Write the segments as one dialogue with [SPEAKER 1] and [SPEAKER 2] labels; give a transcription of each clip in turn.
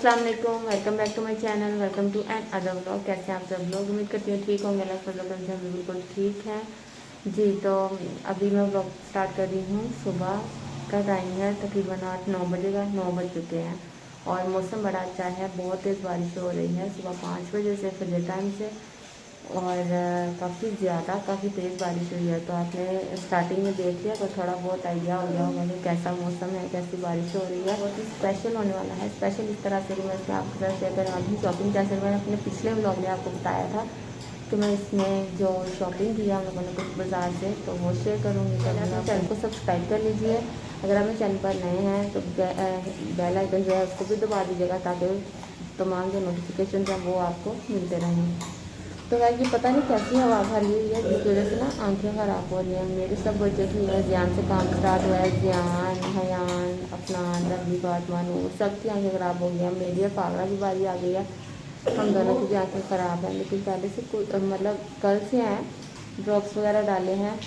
[SPEAKER 1] अस्सलाम वालेकुम, welcome back to my channel, welcome to another vlog. कैसे हैं आप सब लोग? उम्मीद करती हूँ ठीक होंगे। अल्लाह फजल करम से हम बिल्कुल ठीक हैं जी। तो अभी मैं व्लॉग स्टार्ट कर रही हूँ। सुबह का टाइम है, तकरीबन 8-9 बजे का 9 बज चुके हैं और मौसम बड़ा अच्छा है। बहुत तेज़ बारिश हो रही है सुबह 5 बजे से, फजर टाइम से, और काफ़ी ज़्यादा काफ़ी तेज़ बारिश हुई है। तो आपने स्टार्टिंग में देख लिया तो थोड़ा बहुत आइडिया हो गया होगा कि कैसा मौसम है, कैसी बारिश हो रही है। बहुत ही स्पेशल होने वाला है। स्पेशल इस तरह से कि मैं इसमें आपके साथ शेयर करूँ अभी शॉपिंग, जैसे मैंने अपने पिछले व्लॉग में आपको बताया था कि मैं इसमें जो शॉपिंग किया हम लोगों ने कुछ बाज़ार से, तो वो शेयर करूँगी। तो आप चैनल को सब्सक्राइब कर लीजिए। अगर आप मेरे चैनल पर नए हैं तो बेल आइकन जो है उसको भी दबा दीजिएगा ताकि तमाम जो नोटिफिकेशन हैं वो आपको मिलते रहें। तो यार ये पता नहीं कैसी हवा भरी हुई है जिसकी वजह से ना आंखें ख़राब हो रही हैं मेरे। सब बच्चों की है, ज़ियान से काम स्टार्ट हुआ है, ज़ियान, हयान, अफनान, रबी, फातिमा, नूर, सबकी आंखें ख़राब हो गई हैं। मेरी और पागला की बारी आ गई है। हम दोनों की भी आंखें ख़राब हैं, लेकिन पहले से मतलब कल से हैं, ड्रॉप्स वगैरह डाले हैं।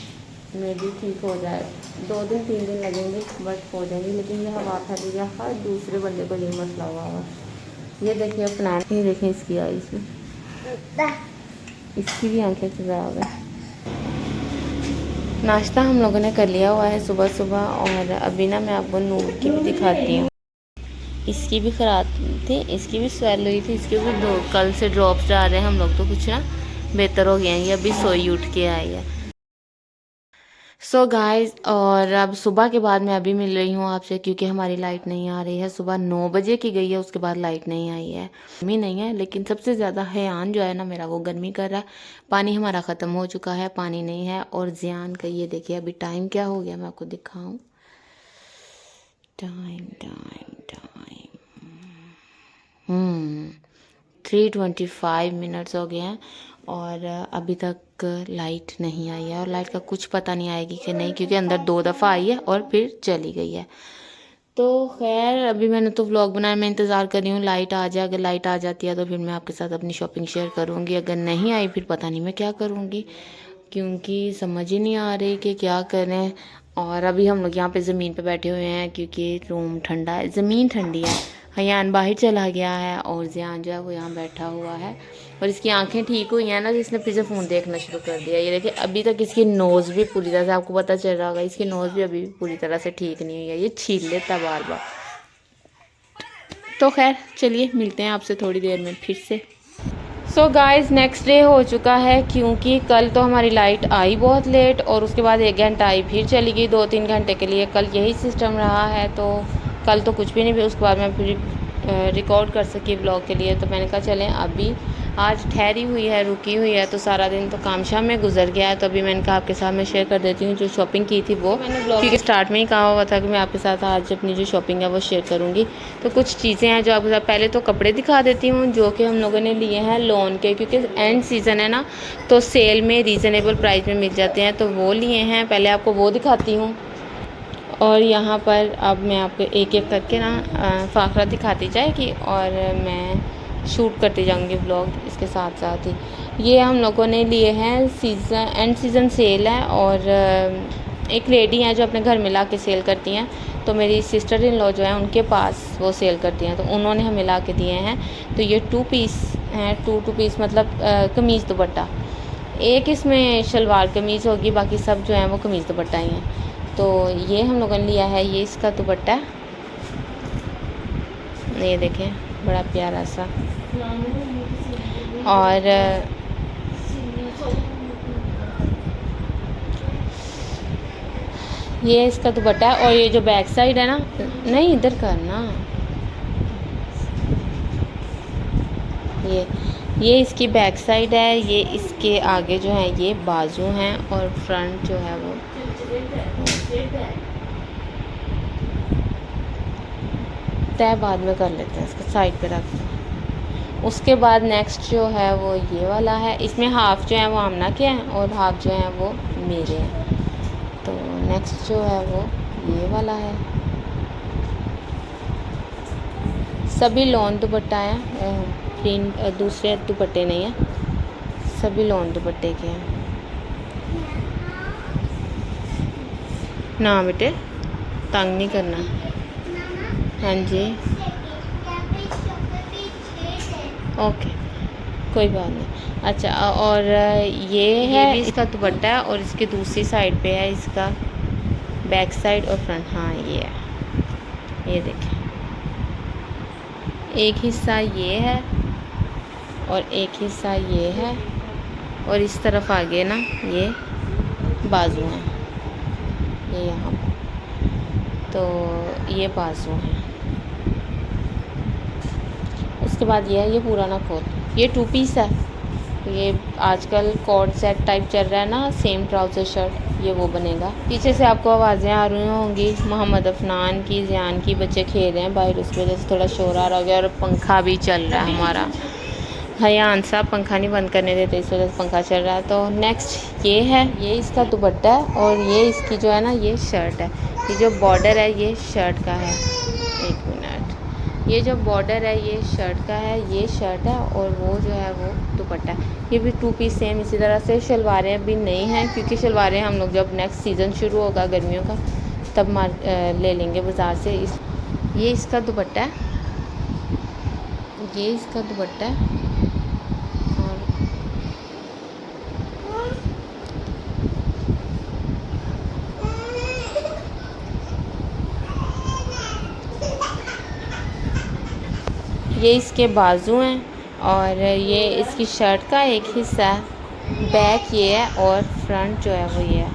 [SPEAKER 1] मे भी ठीक हो जाए, 2 दिन 3 दिन लगेंगे बट हो जाएंगे। लेकिन ये हवा फैली है, हर दूसरे बंदे को ये मसला हुआ है। ये देखिए अफनान, ये देखें इसकी आई इसमें, इसकी भी आंखें ख़राब है। नाश्ता हम लोगों ने कर लिया हुआ है सुबह सुबह, और अभी ना मैं आपको नूर की भी दिखाती हूँ। इसकी भी ख़राब थी, इसकी भी स्वेल हुई थी, इसके भी कल से ड्रॉप्स जा रहे हैं हम लोग, तो कुछ ना बेहतर हो गया है। ये अभी सोई उठ के आई है। सो गाइस, और अब सुबह के बाद मैं अभी मिल रही हूँ आपसे क्योंकि हमारी लाइट नहीं आ रही है। सुबह 9 बजे की गई है, उसके बाद लाइट नहीं आई है। गर्मी नहीं है, लेकिन सबसे ज़्यादा हयान जो है ना मेरा, वो गर्मी कर रहा है। पानी हमारा ख़त्म हो चुका है, पानी नहीं है। और ज़ियान का ये देखिए अभी टाइम क्या हो गया, मैं आपको दिखाऊँ। टाइम टाइम टाइम 3:25 हो गए हैं और अभी तक लाइट नहीं आई है। और लाइट का कुछ पता नहीं आएगी कि नहीं, क्योंकि अंदर 2 दफ़ा आई है और फिर चली गई है। तो खैर अभी मैंने तो व्लॉग बनाया, मैं इंतज़ार कर रही हूँ लाइट आ जाए। अगर लाइट आ जाती है तो फिर मैं आपके साथ अपनी शॉपिंग शेयर करूँगी। अगर नहीं आई फिर पता नहीं मैं क्या करूँगी, क्योंकि समझ ही नहीं आ रही कि क्या करें। और अभी हम लोग यहाँ पे ज़मीन पे बैठे हुए हैं क्योंकि रूम ठंडा है, ज़मीन ठंडी है। हयान बाहर चला गया है और ज़ियान जो है वो यहाँ बैठा हुआ है। और इसकी आंखें ठीक हुई हैं ना, जिसने फिर से फ़ोन देखना शुरू कर दिया। ये देखिए अभी तक इसकी नोज़ भी पूरी तरह से, आपको पता चल रहा होगा, इसकी नोज़ भी अभी पूरी तरह से ठीक नहीं हुई है। ये छील लेता है बार बार। तो खैर चलिए मिलते हैं आपसे थोड़ी देर में फिर से। सो गाइस, नेक्स्ट डे हो चुका है क्योंकि कल तो हमारी लाइट आई बहुत लेट और उसके बाद 1 घंटा आई फिर चली गई 2-3 घंटे के लिए। कल यही सिस्टम रहा है, तो कल तो कुछ भी नहीं, उसके बाद मैं फिर रिकॉर्ड कर सकी ब्लॉग के लिए। तो मैंने कहा चलें अभी आज ठहरी हुई है, रुकी हुई है, तो सारा दिन तो काम शाम में गुजर गया है। तो अभी मैंने कहा आपके साथ मैं शेयर कर देती हूँ जो शॉपिंग की थी वो। मैंने ब्लॉग क्योंकि स्टार्ट में ही कहा हुआ था कि मैं आपके साथ आज अपनी जो शॉपिंग है वो शेयर करूँगी। तो कुछ चीज़ें हैं जो आपके साथ, पहले तो कपड़े दिखा देती हूँ जो कि हम लोगों ने लिए हैं लॉन के, क्योंकि एंड सीज़न है ना, तो सेल में रीज़नेबल प्राइस में मिल जाते हैं, तो वो लिए हैं। पहले आपको वो दिखाती हूँ और यहाँ पर अब मैं आपको एक एक करके ना फाखरा दिखाती जाएगी और मैं शूट करती जाऊँगी व्लॉग इसके साथ साथ ही। ये हम लोगों ने लिए हैं, सीज़न एंड सीज़न सेल है। और एक लेडी हैं जो अपने घर में ला के सेल करती हैं, तो मेरी सिस्टर इन लॉ जो है उनके पास वो सेल करती हैं, तो उन्होंने हमें ला के दिए हैं। तो ये 2 पीस हैं, 2 पीस मतलब कमीज़ दुपट्टा। एक इसमें शलवार कमीज़ होगी, बाकी सब जो हैं वो कमीज़ दुपट्टा ही हैं। तो ये हम लोगों ने लिया है, ये इसका दुपट्टा, ये देखें बड़ा प्यारा सा। और ये इसका दुपट्टा है। और ये जो बैक साइड है ना, नहीं इधर करना, ये इसकी बैक साइड है, ये इसके आगे जो है ये बाजू हैं और फ्रंट जो है वो तय बाद में कर लेते हैं, इसको साइड पे रखते हैं। उसके बाद नेक्स्ट जो है वो ये वाला है, इसमें हाफ़ जो है वो आमना के हैं और हाफ़ जो है वो मेरे हैं। तो नेक्स्ट जो है वो ये वाला है। सभी लॉन दुपट्टा हैं, प्रिंट दूसरे दुपट्टे नहीं हैं, सभी लॉन दुपट्टे के हैं। ना बेटे तंग नहीं करना। हाँ जी, ओके, कोई बात नहीं। अच्छा, और ये है भी इसका दुपट्टा है और इसके दूसरी साइड पे है इसका बैक साइड और फ्रंट। हाँ ये है, ये देखें, एक हिस्सा ये है और एक हिस्सा ये है और इस तरफ आगे ना ये बाजू हैं, ये यहाँ पर, तो ये बाजू हैं। उसके बाद ये है, ये पूरा ना खोल, ये 2 पीस है। ये आजकल कॉर्ड सेट टाइप चल रहा है ना, सेम ट्राउज़र शर्ट, ये वो बनेगा। पीछे से आपको आवाज़ें आ रही होंगी मोहम्मद अफनान की, ज़ियान की, बच्चे खेल रहे हैं बाहर, उसकी वजह से थोड़ा शोर आ रहा हो गया। और पंखा भी चल रहा है हमारा, हयान साहब पंखा नहीं बंद करने देते, इस वजह से पंखा चल रहा है। तो नेक्स्ट ये है, ये इसका दुपट्टा है और ये इसकी जो है ना ये शर्ट है। ये जो बॉर्डर है ये शर्ट का है, एक मिनट, ये जो बॉर्डर है ये शर्ट का है, ये शर्ट है और वो जो है वो दुपट्टा है। ये भी 2 पीस सेम इसी तरह से। शलवारें अभी नहीं हैं क्योंकि शलवारें हम लोग जब नेक्स्ट सीज़न शुरू होगा गर्मियों का तब ले लेंगे बाज़ार से। ये इसका दुपट्टा है, ये इसका दुपट्टा है और ये इसके बाजू हैं और ये इसकी शर्ट का एक हिस्सा है, बैक ये है और फ्रंट जो है वो ये है।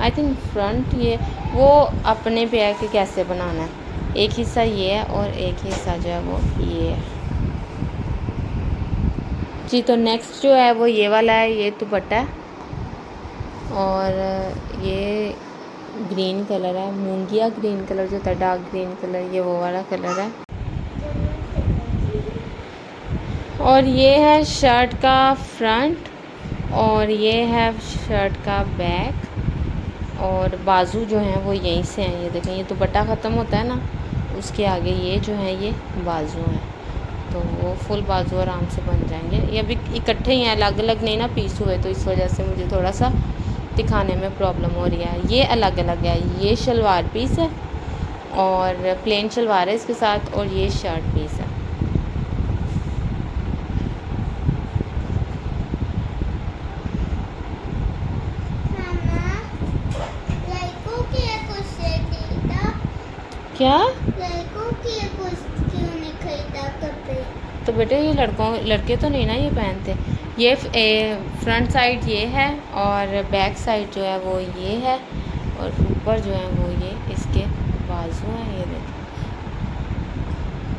[SPEAKER 1] आई थिंक फ्रंट ये वो अपने पे है कि कैसे बनाना है। एक हिस्सा ये है और एक हिस्सा जो है वो ये है जी। तो नेक्स्ट जो है वो ये वाला है, ये दुपट्टा है और ये ग्रीन कलर है, मूंगिया ग्रीन कलर जो था, डार्क ग्रीन कलर, ये वो वाला कलर है। और ये है शर्ट का फ्रंट और ये है शर्ट का बैक और बाजू जो हैं वो यहीं से हैं। ये देखें, ये दुपट्टा ख़त्म होता है ना, उसके आगे ये जो है ये बाजू हैं, तो वो फुल बाजू आराम से बन जाएंगे। ये अभी इकट्ठे ही हैं, अलग अलग नहीं ना पीस हुए, तो इस वजह से मुझे थोड़ा सा दिखाने में प्रॉब्लम हो रही है। ये अलग अलग है, ये शलवार पीस है और प्लेन शलवार है इसके साथ और ये शर्ट पीस है। क्या तो बेटे ये लड़के तो नहीं ना ये पहनते। ये फ्रंट साइड ये है और बैक साइड जो है वो ये है और ऊपर जो है वो ये इसके बाजू हैं, ये देखो।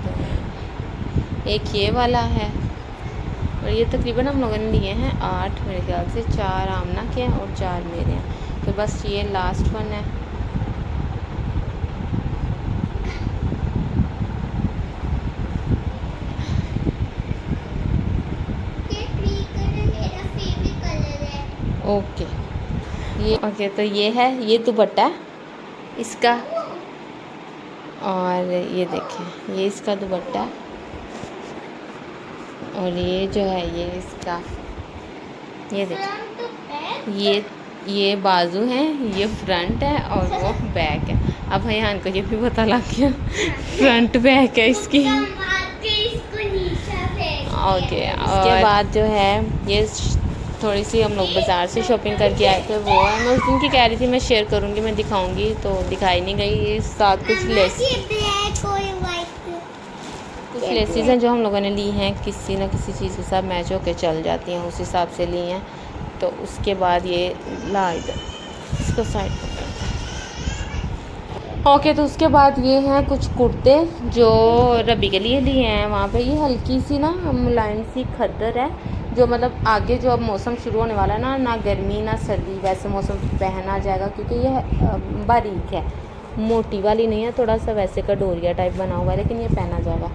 [SPEAKER 1] तो एक ये वाला है और ये तकरीबन हम लोगों ने लिए हैं 8 मेरे ख्याल से, 4 आमना के हैं और 4 मेरे हैं। तो बस ये लास्ट वन है। ओके, ये ओके, तो ये है, ये दुपट्टा इसका और ये देखें ये इसका दुपट्टा और ये जो है ये इसका, ये देखें ये बाजू है, ये फ्रंट है और वो बैक है। अब हयान को ये भी पता लग गया फ्रंट बैक है इसकी। ओके, उसके बाद जो है ये थोड़ी सी हम लोग बाज़ार से शॉपिंग करके आए थे, वो है मैं उस दिन की कह रही थी मैं शेयर करूँगी, मैं दिखाऊँगी, तो दिखाई नहीं गई। ये साथ कुछ लेसेस हैं जो हम लोगों ने ली हैं, किसी न किसी चीज़ के साथ मैच होकर चल जाती हैं, उस हिसाब से ली हैं। तो उसके बाद ये ला इधर इसको साइड पर करते हैं। ओके, तो उसके बाद ये हैं कुछ कुर्ते जो रबी के लिए लिए हैं। वहाँ पे ये हल्की सी ना मुलायम सी खद्दर है, जो मतलब आगे जो अब मौसम शुरू होने वाला है ना, ना गर्मी ना सर्दी, वैसे मौसम पहना जाएगा क्योंकि ये बारीक है, मोटी वाली नहीं है, थोड़ा सा वैसे का डोरिया टाइप बना हुआ है, लेकिन ये पहना जाएगा।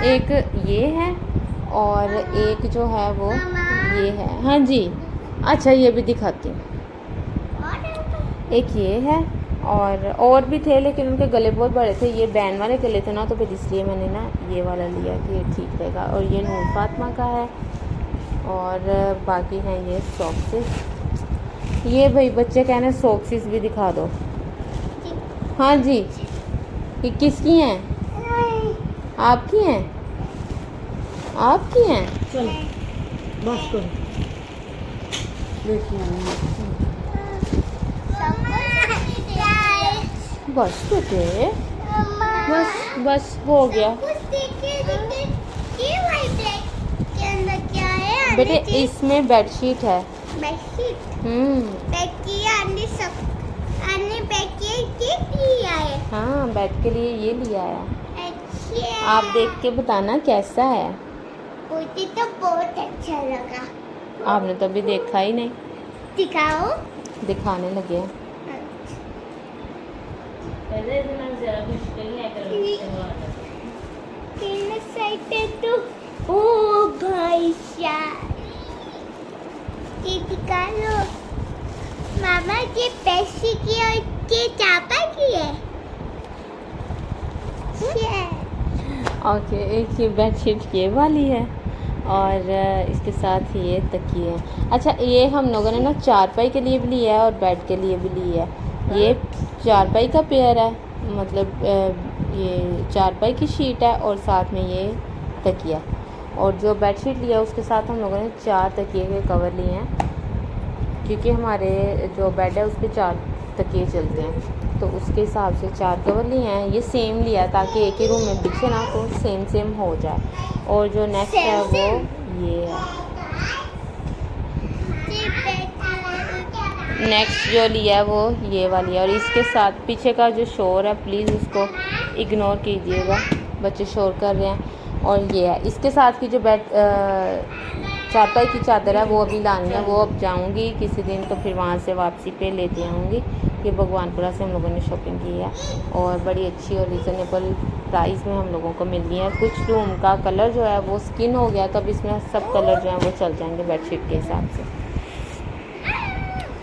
[SPEAKER 1] एक ये है और एक जो है वो ये है। हाँ जी, अच्छा ये भी दिखाती हूँ। एक ये है और भी थे, लेकिन उनके गले बहुत बड़े थे, ये बैन वाले गले थे ना, तो फिर इसलिए मैंने ना ये वाला लिया कि ये ठीक रहेगा। और ये नूर फातिमा का है और बाकी हैं ये सॉक्सेस। ये भाई बच्चे कह रहे हैं सॉक्सेस भी दिखा दो। हाँ जी, ये किसकी हैं? आपकी हैं? आपकी हैं?
[SPEAKER 2] चल बस करो, देखिए
[SPEAKER 1] बस बेटे, बस बस हो गया बेटे। इसमें बेडशीट है। हाँ, बेड के लिए ये लिया है। आप देख के बताना कैसा है।
[SPEAKER 3] मुझे तो बहुत अच्छा लगा।
[SPEAKER 1] आपने तो अभी देखा ही नहीं।
[SPEAKER 3] दिखाओ।
[SPEAKER 1] दिखाने लगे हैं।
[SPEAKER 3] तो ओ भाई साहब, ये दिखा लो मामा, ये पैसे की और ये चापा की है।
[SPEAKER 1] ओके, एक ये बेडशीट ये वाली है और इसके साथ ये तकिए हैं। अच्छा, ये हम लोगों ने ना चारपाई के लिए भी लिया है और बेड के लिए भी लिया है। ये चारपाई का पेयर है, मतलब ये चारपाई की शीट है और साथ में ये तकिया। और जो बेडशीट लिया है उसके साथ हम लोगों ने 4 तकिए के कवर लिए हैं, क्योंकि हमारे जो बेड है उस पर 4 तकिए चलते हैं, तो उसके हिसाब से 4 कवर लिए हैं। ये सेम लिया ताकि एक ही रूम में बिछे ना, तो सेम सेम हो जाए। और जो नेक्स्ट है वो ये है। नेक्स्ट जो लिया है वो ये वाली है। और इसके साथ पीछे का जो शोर है प्लीज़ उसको इग्नोर कीजिएगा, बच्चे शोर कर रहे हैं। और ये है इसके साथ की जो बेड चारपाई की चादर है वो अभी लानी है, वो अब जाऊंगी किसी दिन, तो फिर वहाँ से वापसी पे लेते आऊँगी। ये भगवानपुरा से हम लोगों ने शॉपिंग की है और बड़ी अच्छी और रीज़नेबल प्राइस में हम लोगों को मिल रही है। कुछ रूम का कलर जो है वो स्किन हो गया, तो अब इसमें सब कलर जो हैं वो चल जाएंगे बेडशीट के हिसाब से।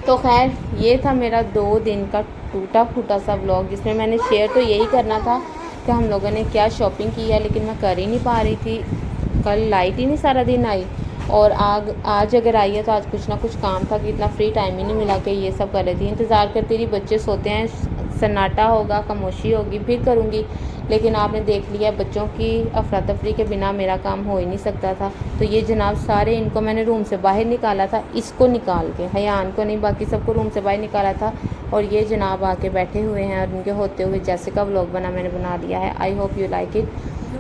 [SPEAKER 1] तो खैर, ये था मेरा 2 दिन का टूटा फूटा सा व्लॉग, जिसमें मैंने शेयर तो यही करना था कि हम लोगों ने क्या शॉपिंग की है, लेकिन मैं कर ही नहीं पा रही थी। कल लाइट ही नहीं सारा दिन आई, और आज अगर आई है तो आज कुछ ना कुछ काम था कि इतना फ्री टाइम ही नहीं मिला कि ये सब कर रही थी। इंतज़ार करती रही, बच्चे सोते हैं, सन्नाटा होगा, खामोशी होगी, फिर करूँगी। लेकिन आपने देख लिया बच्चों की अफरा तफरी के बिना मेरा काम हो ही नहीं सकता था। तो ये जनाब सारे इनको मैंने रूम से बाहर निकाला था, इसको निकाल के, हयान को नहीं, बाकी सबको रूम से बाहर निकाला था। और ये जनाब आके बैठे हुए हैं और उनके होते हुए जैसे का व्लॉग बना मैंने बना दिया है। I hope you like it.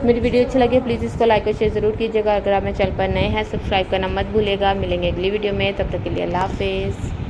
[SPEAKER 1] मेरी वीडियो अच्छी लगे प्लीज़ इसको लाइक और शेयर ज़रूर कीजिएगा। अगर आप मेरे चैनल पर नए हैं सब्सक्राइब करना मत भूलिएगा। मिलेंगे अगली वीडियो में, तब तक के लिए अल्लाह हाफिज़।